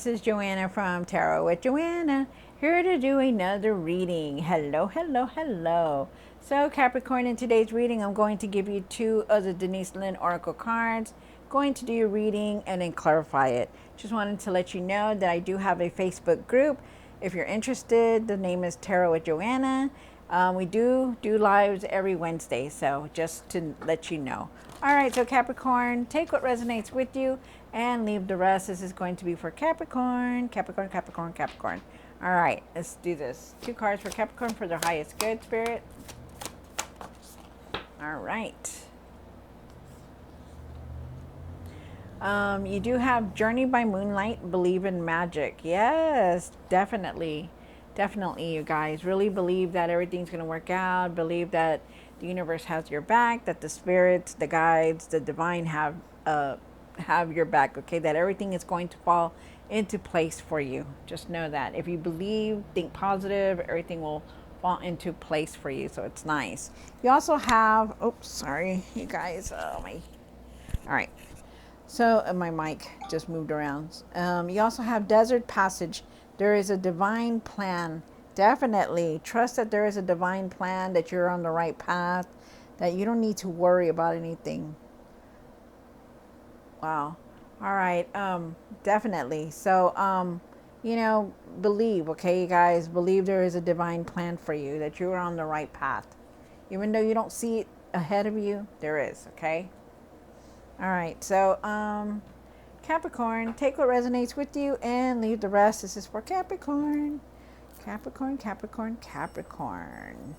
This is Joanna from Tarot with Joanna, here to do another reading. Hello, hello, hello. So Capricorn, in today's reading, I'm going to give you two of the Denise Lynn Oracle cards. Going to do your reading and then clarify it. Just wanted to let you know that I do have a Facebook group. If you're interested, the name is Tarot with Joanna. We do lives every Wednesday, so just to let you know. All right, so Capricorn, take what resonates with you and leave the rest. This is going to be for Capricorn, Capricorn, Capricorn, Capricorn. All right, let's do this. Two cards for Capricorn for their highest good, Spirit. All right. You do have Journey by Moonlight, Believe in Magic. Yes, definitely. Definitely, you guys. Really believe that everything's going to work out. Believe that the universe has your back, that the spirits, the guides, the divine have your back, okay? That everything is going to fall into place for you. Just know that. If you believe, think positive, everything will fall into place for you. So it's nice. You also have, oops, sorry, you guys. Oh, my. All right. So my mic just moved around. You also have Desert Passage. There is a divine plan. Definitely trust that there is a divine plan, that you're on the right path, that you don't need to worry about anything. Wow. All right. Definitely. So, believe, okay, you guys, believe there is a divine plan for you, that you're on the right path. Even though you don't see it ahead of you, there is, okay? All right. So, Capricorn, take what resonates with you and leave the rest. This is for Capricorn. Capricorn, Capricorn, Capricorn.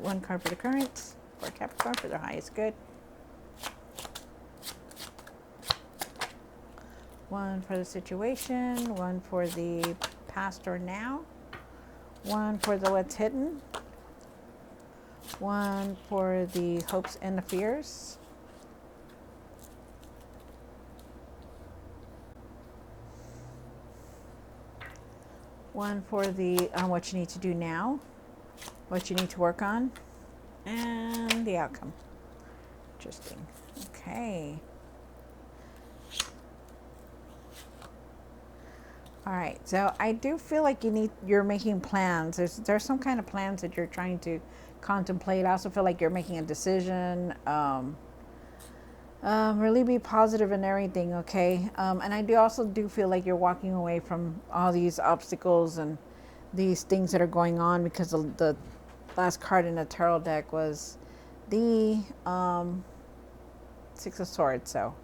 One card for the currents for Capricorn for their highest good. One for the situation, one for the past or now, one for the what's hidden, one for the hopes and the fears, one for the what you need to do now, what you need to work on, and the outcome. Interesting. Okay. All right, so I do feel like you're making plans. There's some kind of plans that you're trying to contemplate. I also feel like you're making a decision. Really be positive in everything, okay? And I also feel like you're walking away from all these obstacles and these things that are going on, because the last card in the tarot deck was the Six of Swords. So,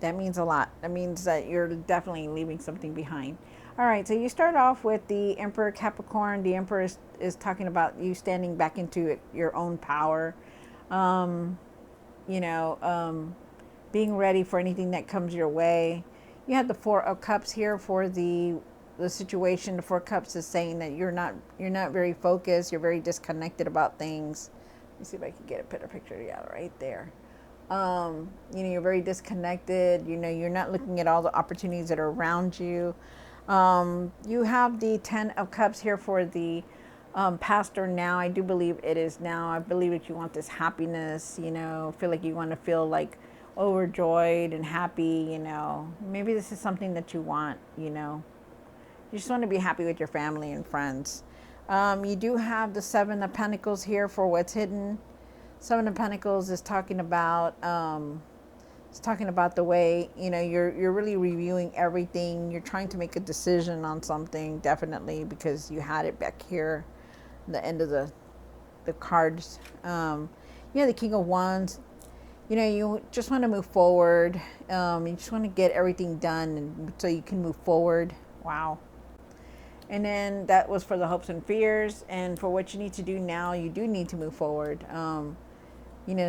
that means a lot. That means that you're definitely leaving something behind. All right, so you start off with the Emperor Capricorn. The Emperor is talking about you standing back into your own power. Being ready for anything that comes your way. You have the Four of Cups here for the situation. The Four of Cups is saying that you're not very focused. You're very disconnected about things. Let me see if I can get a better picture. Yeah, right there. You're very disconnected. You're not looking at all the opportunities that are around you. You have the Ten of Cups here for the past or now. I do believe it is now. I believe that you want this happiness, feel like you want to feel like overjoyed and happy, maybe this is something that you want, you just want to be happy with your family and friends. You do have the Seven of Pentacles here for what's hidden. Seven of Pentacles is talking about the way, you're really reviewing everything. You're trying to make a decision on something, definitely, because you had it back here, the end of the cards. The King of Wands. You just want to move forward. You just want to get everything done so you can move forward. Wow. And then that was for the hopes and fears. And for what you need to do now, you do need to move forward.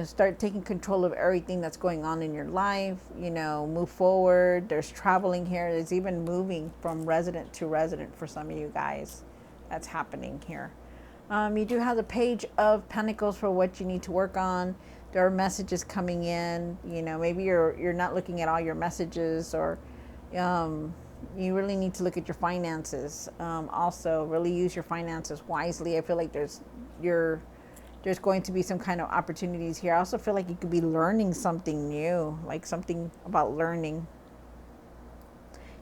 Start taking control of everything that's going on in your life. Move forward. There's traveling here. There's even moving from resident to resident for some of you guys. That's happening here. You do have the Page of Pentacles for what you need to work on. There are messages coming in. Maybe you're not looking at all your messages, or You really need to look at your finances. Also, really use your finances wisely. I feel like there's going to be some kind of opportunities here. I also feel like you could be learning something new, like something about learning.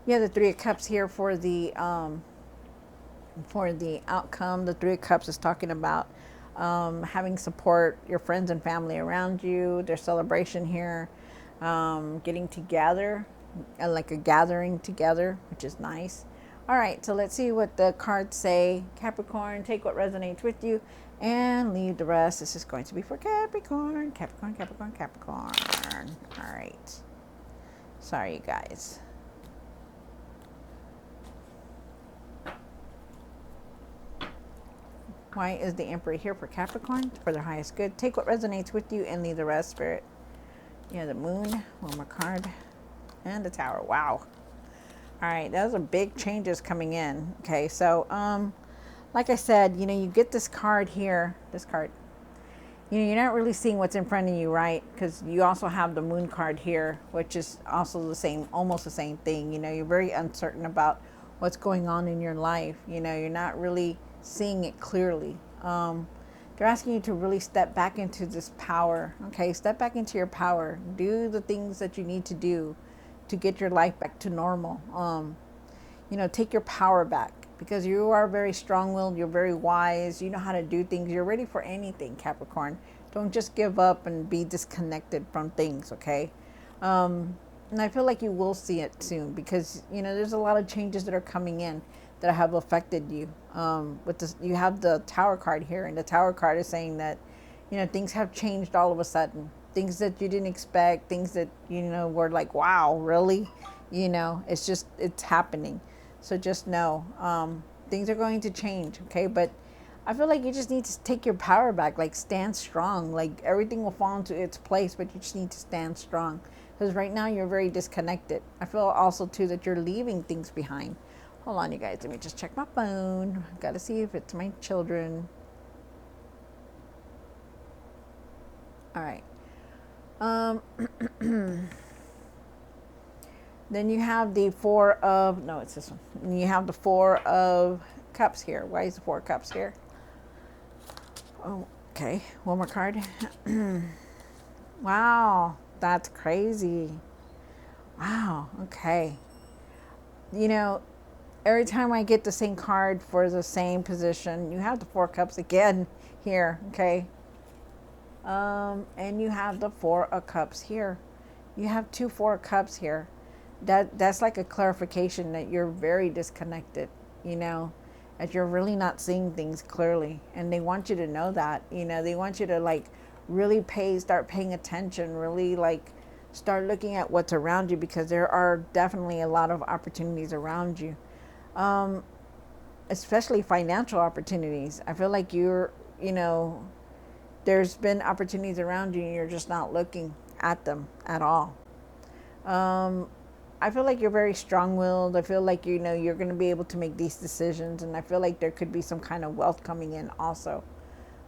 You have the Three of Cups here for the outcome. The Three of Cups is talking about having support, your friends and family around you. There's celebration here, getting together, like a gathering together, which is nice. All right, so let's see what the cards say. Capricorn, take what resonates with you and leave the rest. This is going to be for Capricorn, Capricorn, Capricorn, Capricorn. All right. Sorry, you guys. Why is the Emperor here for Capricorn? For their highest good. Take what resonates with you and leave the rest, Spirit. Yeah, the Moon, one more card, and the Tower. Wow. All right, those are big changes coming in. Okay, so like I said, you get this card here, this card. You're not really seeing what's in front of you, right? Because you also have the Moon card here, which is also the same, almost the same thing. You're very uncertain about what's going on in your life. You're not really seeing it clearly. They're asking you to really step back into this power. Okay, step back into your power. Do the things that you need to do to get your life back to normal. Take your power back, because you are very strong-willed. You're very wise. You know how to do things. You're ready for anything, Capricorn. Don't just give up and be disconnected from things, okay? And I feel like you will see it soon, because there's a lot of changes that are coming in that have affected you. With this, you have the Tower card here, and the Tower card is saying that things have changed all of a sudden. Things that you didn't expect, things that were like, wow, really? It's happening. So just know, things are going to change, okay? But I feel like you just need to take your power back, like stand strong. Like everything will fall into its place, but you just need to stand strong. Because right now you're very disconnected. I feel also too that you're leaving things behind. Hold on, you guys. Let me just check my phone. Got to see if it's my children. All right. Then you have the Four of, no, it's this one. You have the Four of Cups here. Why is the Four of Cups here? Oh, okay. One more card. Wow, that's crazy. Wow, okay. Every time I get the same card for the same position, you have the Four of Cups again here, okay? And you have the Four of Cups here. You have two Four of Cups here. That's like a clarification that you're very disconnected, that you're really not seeing things clearly. And they want you to know that, they want you to like really start paying attention, really like start looking at what's around you, because there are definitely a lot of opportunities around you. Especially financial opportunities. I feel like there's been opportunities around you and you're just not looking at them at all. I feel like you're very strong-willed. I feel like, you're going to be able to make these decisions. And I feel like there could be some kind of wealth coming in also.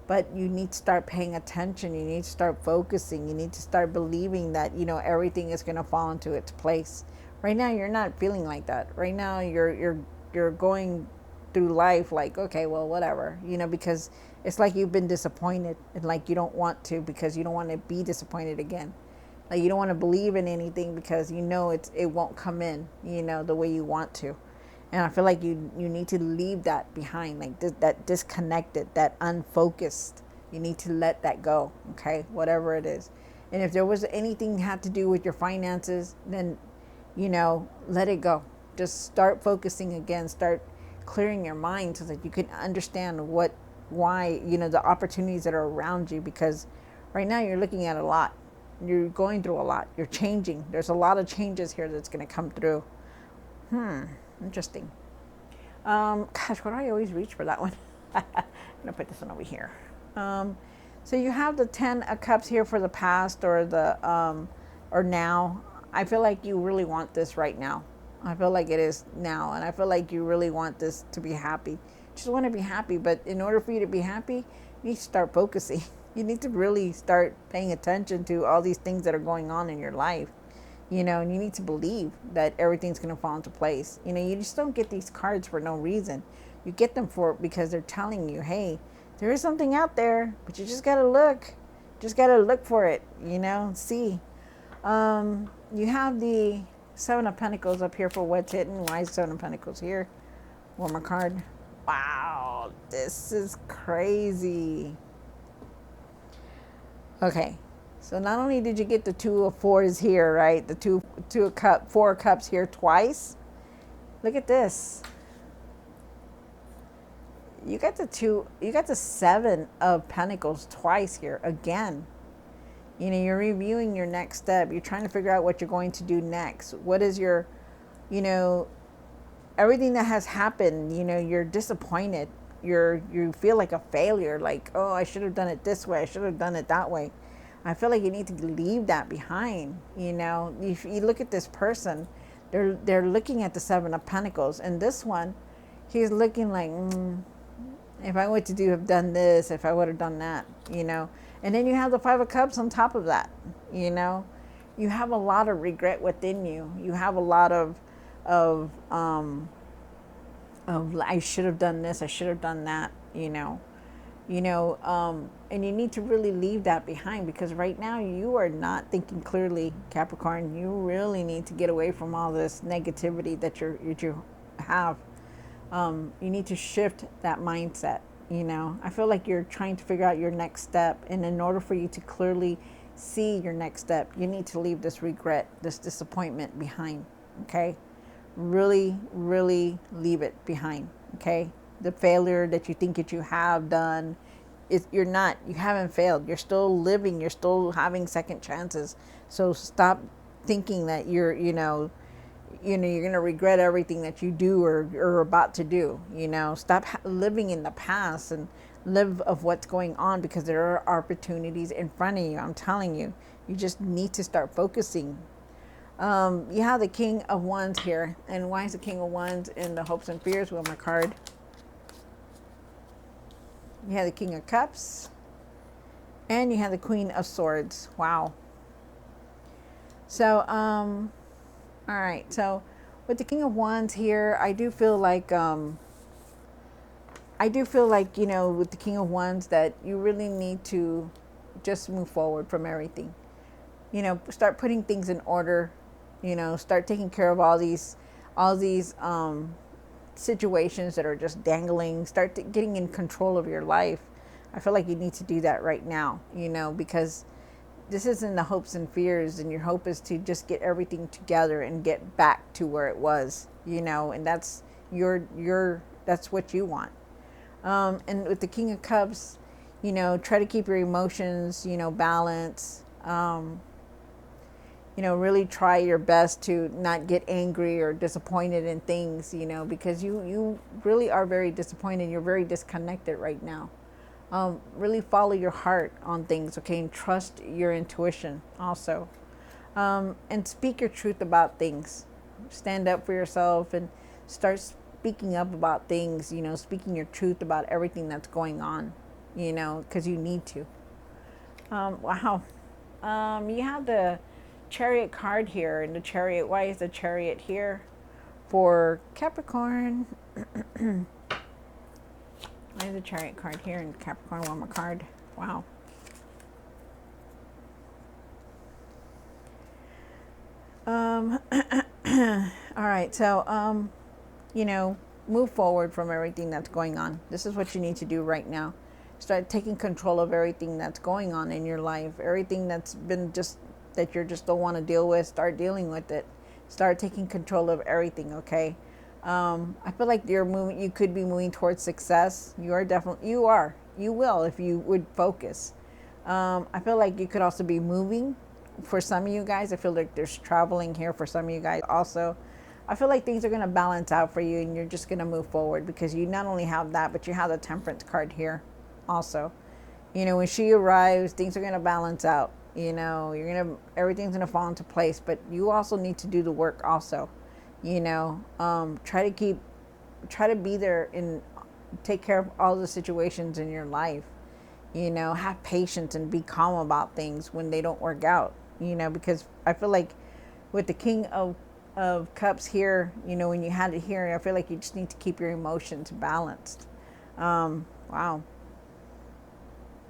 But you need to start paying attention. You need to start focusing. You need to start believing that, everything is going to fall into its place. Right now, you're not feeling like that. Right now, you're going through life like, okay, well, whatever, because it's like you've been disappointed, and like you don't want to, because you don't want to be disappointed again. Like you don't want to believe in anything because it won't come in, the way you want to. And I feel like you need to leave that behind, like that disconnected, that unfocused. You need to let that go, okay? Whatever it is. And if there was anything had to do with your finances, then, let it go. Just start focusing again. Start clearing your mind so that you can understand why, the opportunities that are around you. Because right now you're looking at a lot. You're going through a lot. You're changing. There's a lot of changes here that's going to come through. Interesting. Gosh, why do I always reach for that one? I'm going to put this one over here. So you have the 10 of Cups here for the past or or now. I feel like you really want this right now. I feel like it is now. And I feel like you really want this to be happy. You just want to be happy. But in order for you to be happy, you need to start focusing. You need to really start paying attention to all these things that are going on in your life. And you need to believe that everything's going to fall into place. You just don't get these cards for no reason. You get them for because they're telling you, hey, there is something out there, but you just got to look. Just got to look for it, see. You have the Seven of Pentacles up here for what's hidden. Why is Seven of Pentacles here? One more card. Wow, this is crazy. Okay, so not only did you get the Two of Fours here, right? The Four of Cups here twice. Look at this. You got the Seven of Pentacles twice here again. You're reviewing your next step. You're trying to figure out what you're going to do next. What is your, everything that has happened, you're disappointed. You feel like a failure, like, oh, I should have done it this way. I should have done it that way. I feel like you need to leave that behind. If you look at this person, they're looking at the Seven of Pentacles, and this one, he's looking like, if I were to have done this, if I would have done that, And then you have the Five of Cups on top of that, You have a lot of regret within you. You have a lot of I should have done this, I should have done that, and you need to really leave that behind, because right now you are not thinking clearly, Capricorn. You really need to get away from all this negativity that you have. You need to shift that mindset. I feel like you're trying to figure out your next step, and in order for you to clearly see your next step, you need to leave this regret, this disappointment behind. Okay, really, really leave it behind. Okay, the failure that you think that you have done, you haven't failed. You're still living. You're still having second chances. So stop thinking that you're going to regret everything that you do or are about to do. Stop living in the past and live of what's going on, because there are opportunities in front of you. I'm telling you, you just need to start focusing. You have the King of Wands here. And why is the King of Wands in the Hopes and Fears? Well, my card. You have the King of Cups. And you have the Queen of Swords. Wow. So, all right. So, with the King of Wands here, I do feel like, with the King of Wands, that you really need to just move forward from everything. Start putting things in order. Start taking care of all these situations that are just dangling. Start getting in control of your life. I feel like you need to do that right now, because this isn't the hopes and fears, and your hope is to just get everything together and get back to where it was, and that's that's what you want. And with the King of Cups, try to keep your emotions, balanced. Really try your best to not get angry or disappointed in things, because you really are very disappointed. You're very disconnected right now. Really follow your heart on things, okay? And trust your intuition also. And speak your truth about things. Stand up for yourself and start speaking up about things, speaking your truth about everything that's going on, because you need to. Wow. You have the Chariot card here, and the Chariot, why is the Chariot here for Capricorn? Why is the Chariot card here in Capricorn? One more card. Wow. All right, so move forward from everything that's going on. This is what you need to do right now. Start taking control of everything that's going on in your life. Everything that's been that you just don't want to deal with, start dealing with it. Start taking control of everything, okay? I feel like you could be moving towards success. You will if you would focus. I feel like you could also be moving for some of you guys. I feel like there's traveling here for some of you guys also. I feel like things are going to balance out for you, and you're just going to move forward, because you not only have that, but you have the Temperance card here also. When she arrives, things are going to balance out. Everything's going to fall into place, but you also need to do the work also. Try to be there and take care of all the situations in your life. Have patience and be calm about things when they don't work out. Because I feel like with the King of Cups here, you know, when you had it here, I feel like you just need to keep your emotions balanced. Wow.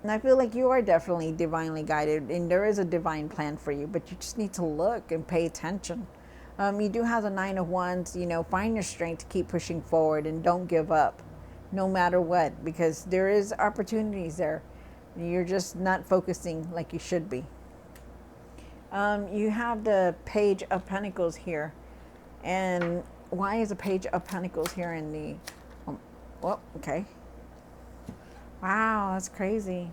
And I feel like you are definitely divinely guided, and there is a divine plan for you, but you just need to look and pay attention. You do have the Nine of Wands, you know, find your strength to keep pushing forward and don't give up no matter what, because there is opportunities there. You're just not focusing like you should be. You have the Page of Pentacles here. And why is the Page of Pentacles here in the... well, okay. Wow, that's crazy.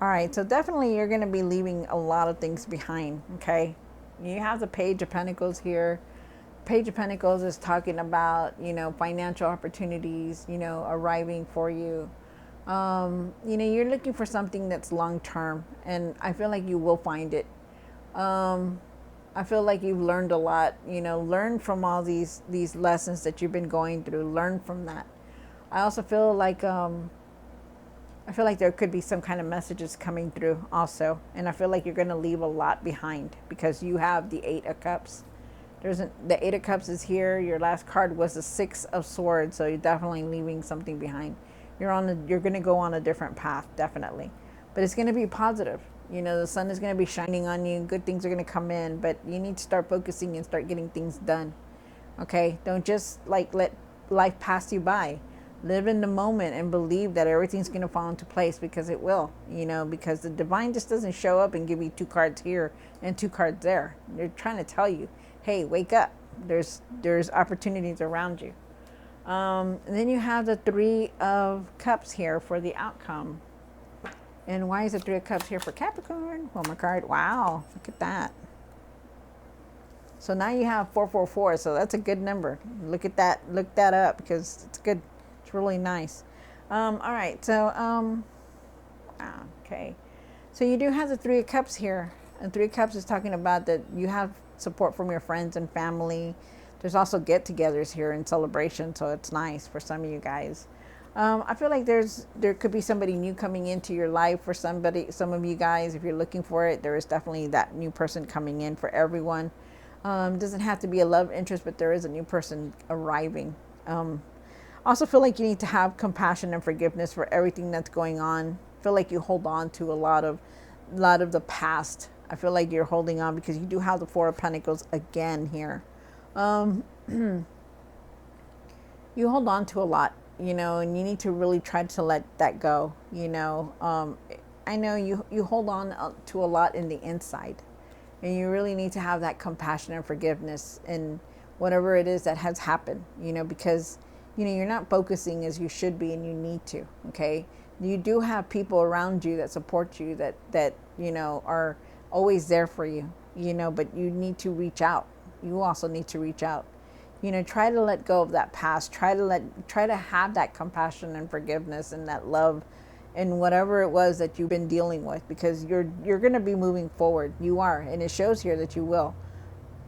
All right, so definitely you're going to be leaving a lot of things behind, okay? You have the Page of Pentacles here. Page of Pentacles is talking about, you know, financial opportunities, you know, arriving for you. You know, you're looking for something that's long term, and I feel like you will find it. I feel like you've learned a lot, you know, learn from all these lessons that you've been going through, learn from that. I also feel like there could be some kind of messages coming through also, and I feel like you're going to leave a lot behind because you have the Eight of Cups. The Eight of Cups is here. Your last card was the Six of Swords, so you're definitely leaving something behind. You're going to go on a different path, definitely, but it's going to be positive. You know, the sun is going to be shining on you. Good things are going to come in, but you need to start focusing and start getting things done. Okay, don't just like let life pass you by. Live in the moment and believe that everything's going to fall into place, because it will, you know, because the divine just doesn't show up and give you 2 cards here and 2 cards there. They're trying to tell you, hey, wake up. There's opportunities around you. And then you have the Three of Cups here for the outcome. And why is the Three of Cups here for Capricorn? One more card. Wow, look at that. So now you have 444, so that's a good number. Look at that. Look that up, because it's good. It's really nice. All right, so okay. So you do have the Three of Cups here. And Three of Cups is talking about that you have support from your friends and family. There's also get-togethers here and celebration, so it's nice for some of you guys. I feel like there could be somebody new coming into your life for some of you guys. If you're looking for it, there is definitely that new person coming in for everyone. Doesn't have to be a love interest, but there is a new person arriving. Also feel like you need to have compassion and forgiveness for everything that's going on. Feel like you hold on to a lot of the past. I feel like you're holding on because you do have the Four of Pentacles again here. You hold on to a lot, you know, and you need to really try to let that go, you know. I know you hold on to a lot in the inside, and you really need to have that compassion and forgiveness in whatever it is that has happened, you know, because, you know, you're not focusing as you should be, and you need to, okay? You do have people around you that support you, that you know, are always there for you, you know, but you need to reach out. You also need to reach out. You know, try to let go of that past. Try to have that compassion and forgiveness and that love and whatever it was that you've been dealing with, because you're going to be moving forward. You are, and it shows here that you will.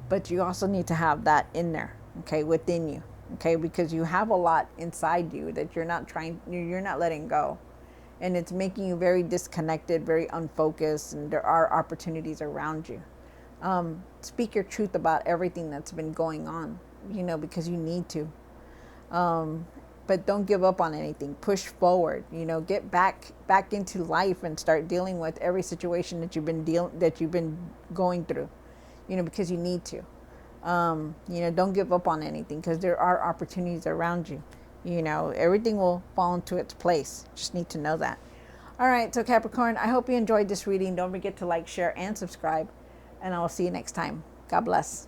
But you also need to have that in there, okay, within you, okay, because you have a lot inside you that you're not letting go. And it's making you very disconnected, very unfocused, and there are opportunities around you. Speak your truth about everything that's been going on, you know, because you need to. But don't give up on anything. Push forward, you know, get back into life and start dealing with every situation that you've been going through, you know, because you need to. You know, don't give up on anything, because there are opportunities around you. You know, everything will fall into its place. Just need to know that. All right, so Capricorn, I hope you enjoyed this reading. Don't forget to like, share, and subscribe. And I will see you next time. God bless.